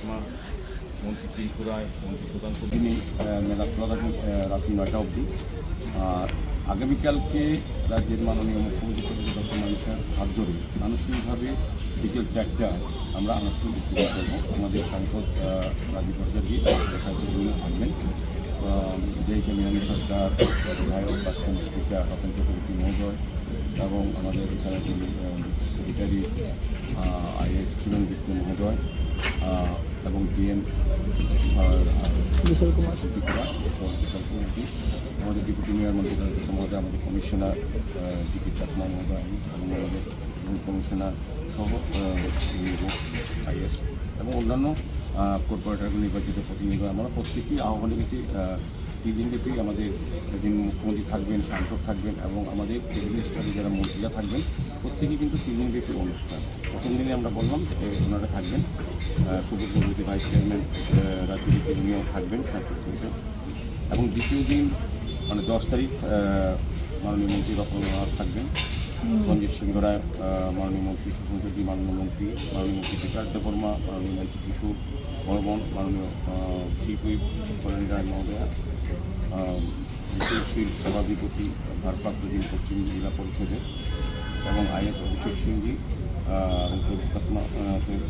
চাকমা, মন্ত্রী ত্রিপুরায়, মন্ত্রী সুধাংশু তিনি মেলা খোলা থাকেন রাত্রি 9টা অবধি। আর আগামীকালকে রাজ্যের মাননীয় মুখ্যমন্ত্রী ডক্টর মানিকের হাত ধরে আনুষ্ঠানিকভাবে বিকেল 4টায় আমরা আনুষ্ঠানিক উদ্বোধন করবো। আমাদের সাংসদ রাজীব ভট্টাচার্য থাকবেন, যেইকে মিনানী সরকার, বিধায়ক প্রাক্তন স্পিকার রতন চক্রবর্তী মহোদয় এবং আমাদের এখানে যিনি সেক্রেটারি আইএস কিরণ গুপ্ত মহোদয় এবং ডিএম বিশাল কুমার আমাদের ডেপুটি মেয়র মন্ত্রী মহোদয়, আমাদের কমিশনার ডিপি চাকমা মহোদয় এবং আমাদের কমিশনার সহ আইএস এবং অন্যান্য কর্পোরেটর নির্বাচিত প্রতিনিধি আমরা প্রত্যেকেই আহ্বানে গেছি 3 দিনব্যাপী আমাদের যিনি মুখ্যমন্ত্রী থাকবেন, সাংসদ থাকবেন এবং আমাদের ক্যাবিনেট স্তরে যারা মন্ত্রীরা থাকবেন প্রত্যেকেই কিন্তু 3 দিনব্যাপী অনুষ্ঠান। প্রথম দিনে আমরা বললাম যে ওনারা থাকবেন, সুবোধ চৌধুরী ভাইস চেয়ারম্যান রাজ্যভিত্তিক উনিও থাকবেন সাংসদ কমিশন, এবং দ্বিতীয় দিন মানে 10 তারিখ মাননীয় মন্ত্রী রতন থাকবেন, রঞ্জিত সিংহ রায় মাননীয় মন্ত্রী, সুশীল চৌধুরী মাননীয় মন্ত্রী, মাননীয় মন্ত্রী বিকাশ দেববর্মা, মাননীয় মন্ত্রী কিশোর বর্মন, মাননীয় চিফ হুইপ কল্যাণী রায় মহোদয়া, বিশেষশীল সভাধিপতি ভারপ্রাপ্ত যিনি পশ্চিম জেলা পরিষদের এবং আইএস অভিষেক সিংজি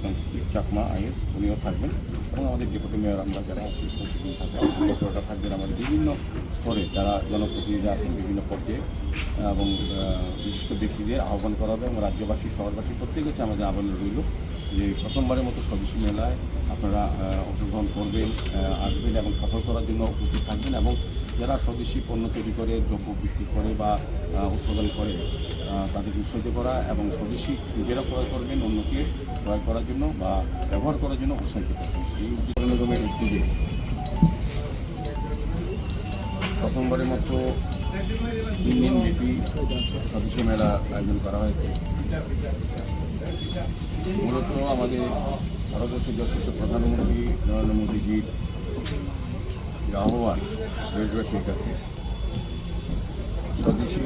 এবং চাকমা আইএস উনিও থাকবেন এবং আমাদের ডেপুটি মেয়র আমরা যারা আছি প্রতিদিন থাকবেন, থাকবেন আমাদের বিভিন্ন স্তরে যারা জনপ্রতিনিধি আছেন বিভিন্ন পর্যায়ে এবং বিশিষ্ট ব্যক্তিদের আহ্বান করা হবে এবং রাজ্যবাসী শহরবাসী প্রত্যেক হচ্ছে আমাদের আহ্বান রইল যে প্রথমবারের মতো স্বদেশী মেলায় আপনারা অংশগ্রহণ করবেন, আসবেন এবং সফল করার জন্য উপস্থিত থাকবেন এবং যারা স্বদেশী পণ্য তৈরি করে, দ্রব্য বিক্রি করে বা উৎপাদন করে তাদেরকে উৎসাহিত করা এবং স্বদেশী নিজেরা ক্রয় করবেন, অন্যকে ক্রয় করার জন্য বা ব্যবহার করার জন্য উৎসাহিত করবেন। এই নিগমের উদ্যোগে প্রথমবারের মতো 3 দিনব্যাপী স্বদেশী মেলা আয়োজন করা হয়েছে। মূলত আমাদের ভারতবর্ষের যশস্বী প্রধানমন্ত্রী নরেন্দ্র মোদীজির আহ্বান দেশবাসীর কাছে স্বদেশী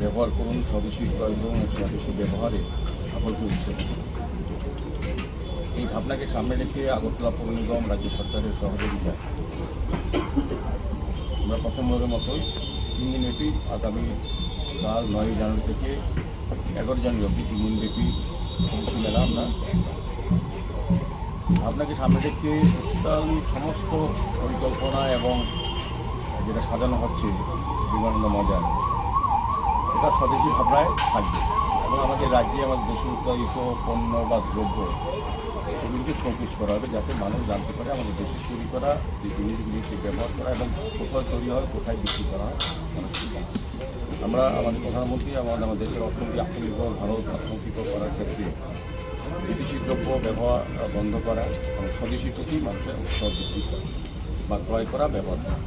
ব্যবহার করুন, স্বদেশী ক্রয় করুন, স্বদেশী ব্যবহারে সকলকে উৎসাহ। এই ভাবনাকে সামনে রেখে আগরতলা পৌর নিগম রাজ্য সরকারের সহযোগিতায় আমরা প্রথমবারের মতোই 3 দিনব্যাপী আগামী কাল 9 জানুয়ারি থেকে 11 জানুয়ারি অবধি 3 দিনব্যাপী স্বদেশী মেলা আমরা আপনাকে সামনে রেখে সমস্ত পরিকল্পনা এবং যেটা সাজানো হচ্ছে বিমানন্দ মজার এটা স্বদেশী ভাবনায় থাকবে এবং আমাদের রাজ্যে আমাদের দেশে উৎপাদিত পণ্য বা দ্রব্য সেগুলিকে শোকেজ করা হবে যাতে মানুষ জানতে পারে আমাদের দেশে তৈরি করা যে জিনিসগুলিকে ব্যবহার করা এবং কোথায় তৈরি হয়, কোথায় বিক্রি করা হয়। আমরা আমাদের প্রধানমন্ত্রী আমাদের দেশের অর্থনীতি আত্মনির্ভর ভারত অর্থনীতি করার ক্ষেত্রে বিদেশি দ্রব্য ব্যবহার বন্ধ করা এবং স্বদেশীর প্রতি মানুষের উৎসাহ বৃদ্ধি করা বা ক্রয় করা, ব্যবহার করা।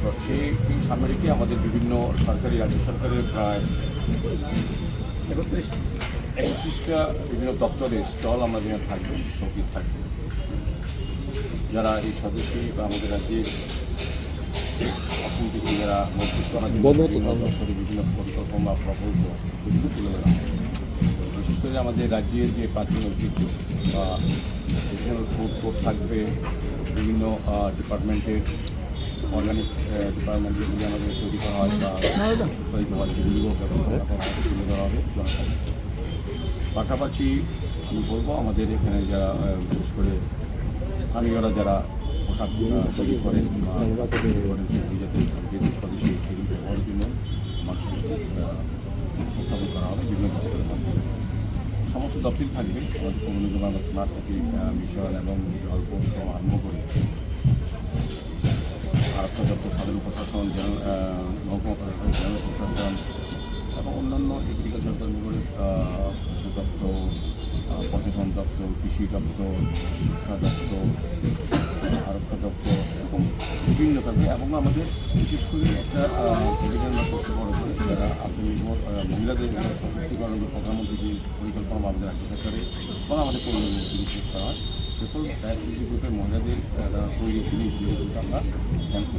তো সেই সামনে রেখে আমাদের বিভিন্ন সরকারি রাজ্য সরকারের প্রায় 31টা বিভিন্ন দপ্তরের স্টল আমরা যেখানে থাকবে, শোকেজ থাকবে। যারা এই স্বদেশী বা আমাদের রাজ্যের অর্থনীতিকে যারা মজবুত করার জন্য বিভিন্ন পরিকল্পনা বা প্রকল্প সেগুলো তুলে ধরা হয়। বিশেষ করে আমাদের রাজ্যের যে প্রাচীন ঐতিহ্য বা রিজিওনাল ফুড কোর্ট থাকবে, বিভিন্ন ডিপার্টমেন্টের অর্গানিক ডিপার্টমেন্ট যেগুলি আমাদের তৈরি করা হয় বা তৈরি হয় সেগুলিও ব্যবস্থা তুলে ধরা হবে। পাশাপাশি আমি বলবো আমাদের এখানে যারা বিশেষ করে স্থানীয়রা যারা পোশাক তৈরি করেন যাতে স্বদেশী সেগুলি ব্যবহারের জন্য মানুষের উপস্থাপন করা হবে বিভিন্ন দপ্তরের মাধ্যমে। সমস্ত দপ্তরই থাকবে আমাদের পৌর নিগম আমরা স্মার্ট সিটি মিশন এবং অল্প আরম্ভ করে আরক্ষা দপ্তর, সাধারণ প্রশাসন, মহকুমা প্রশাসন, জেলা প্রশাসন এবং অন্যান্য এগ্রিকালচার কর্মীগুলি দপ্তর, প্রশাসন দপ্তর, কৃষি দপ্তর, শিক্ষা দপ্তর, আরক্ষা দপ্তর এরকম বিভিন্ন থাকবে এবং আমাদের বিশেষ করে একটা অভিযান করতে বড় করে যারা আত্মনির্ভর মহিলাদের সশক্তিকরণের প্রধানমন্ত্রী যে পরিকল্পনা আমাদের রাজ্য সরকারে এবং আমাদের পরিকল্পনা করা হয় সকল গ্রুপের মহিলাদের তৈরি জিনিসগুলো আমরা